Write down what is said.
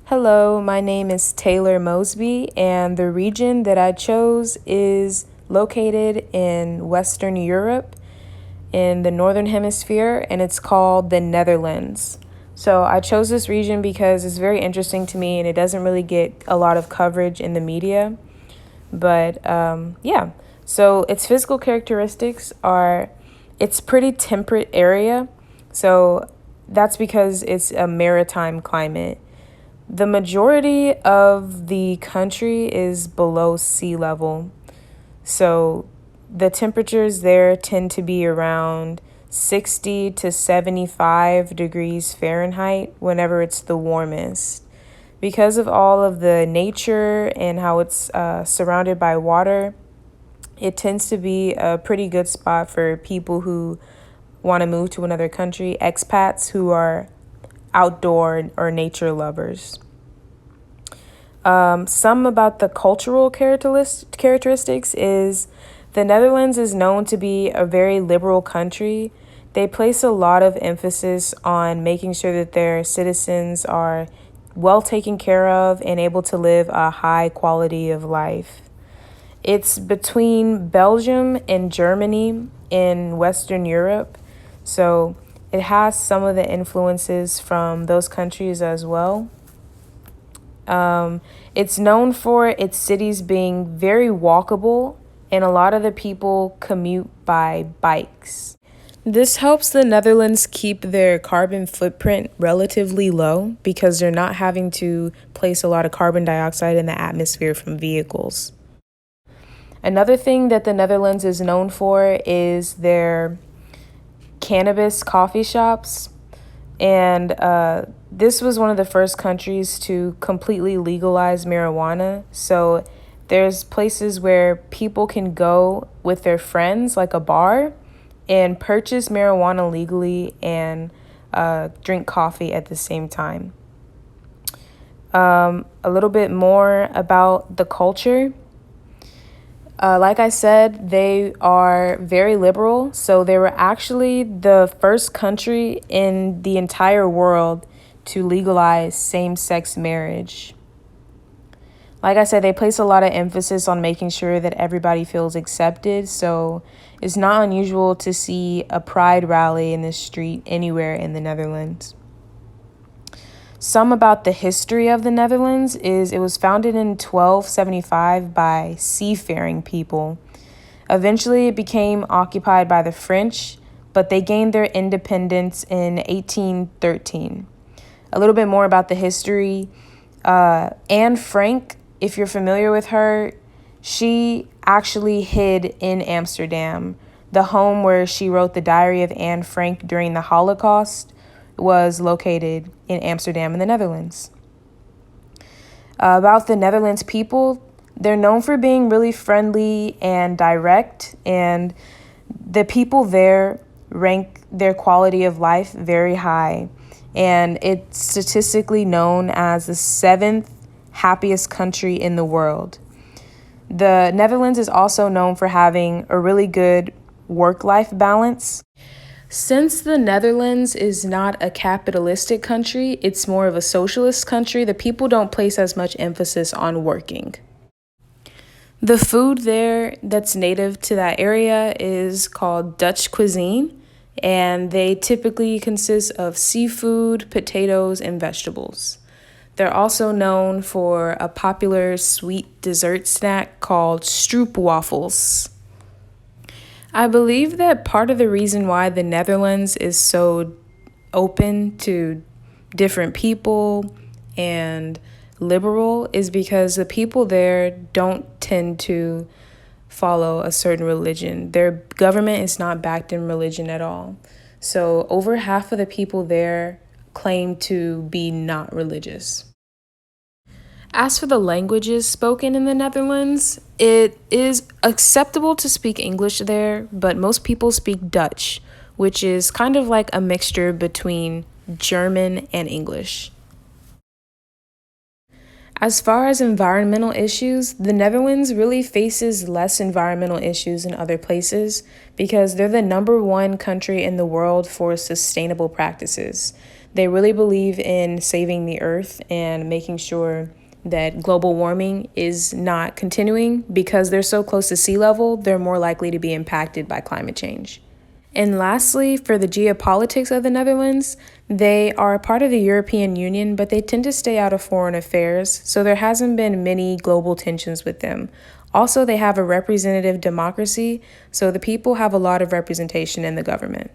Hello, my name is Taylor Mosby, and the region that I chose is located in Western Europe in the Northern Hemisphere, and it's called the Netherlands. So I chose this region because it's very interesting to me and it doesn't really get a lot of coverage in the media. But yeah, so its physical characteristics are it's pretty temperate area. So that's because it's a maritime climate. The majority of the country is below sea level. So the temperatures there tend to be around 60 to 75 degrees Fahrenheit whenever it's the warmest. Because of all of the nature and how it's surrounded by water, it tends to be a pretty good spot for people who want to move to another country, expats who are outdoor or nature lovers. Some about the cultural characteristics is the Netherlands is known to be a very liberal country. They place a lot of emphasis on making sure that their citizens are well taken care of and able to live a high quality of life. It's between Belgium and Germany in Western Europe, so it has some of the influences from those countries as well. It's known for its cities being very walkable, and a lot of the people commute by bikes. This helps the Netherlands keep their carbon footprint relatively low because they're not having to place a lot of carbon dioxide in the atmosphere from vehicles. Another thing that the Netherlands is known for is their cannabis coffee shops. And this was one of the first countries to completely legalize marijuana. So there's places where people can go with their friends, like a bar, and purchase marijuana legally and drink coffee at the same time. A little bit more about the culture. Like I said, they are very liberal. So they were actually the first country in the entire world to legalize same-sex marriage. Like I said, they place a lot of emphasis on making sure that everybody feels accepted. So it's not unusual to see a pride rally in the street anywhere in the Netherlands. Some about the history of the Netherlands is it was founded in 1275 by seafaring people. Eventually, it became occupied by the French, but they gained their independence in 1813. A little bit more about the history. Anne Frank, if you're familiar with her, she actually hid in Amsterdam. The home where she wrote the Diary of Anne Frank during the Holocaust was located in Amsterdam in the Netherlands. About the Netherlands people, they're known for being really friendly and direct, and the people there rank their quality of life very high. And it's statistically known as the seventh happiest country in the world. The Netherlands is also known for having a really good work-life balance. Since the Netherlands is not a capitalistic country, it's more of a socialist country, the people don't place as much emphasis on working. The food there that's native to that area is called Dutch cuisine, and they typically consist of seafood, potatoes, and vegetables. They're also known for a popular sweet dessert snack called stroopwafels. I believe that part of the reason why the Netherlands is so open to different people and liberal is because the people there don't tend to follow a certain religion. Their government is not backed in religion at all. So over half of the people there claim to be not religious. As for the languages spoken in the Netherlands, it is acceptable to speak English there, but most people speak Dutch, which is kind of like a mixture between German and English. As far as environmental issues, the Netherlands really faces less environmental issues than other places because they're the number one country in the world for sustainable practices. They really believe in saving the earth and making sure that global warming is not continuing. Because they're so close to sea level, they're more likely to be impacted by climate change. And lastly, for the geopolitics of the Netherlands, they are a part of the European Union, but they tend to stay out of foreign affairs, so there hasn't been many global tensions with them. Also, they have a representative democracy, so the people have a lot of representation in the government.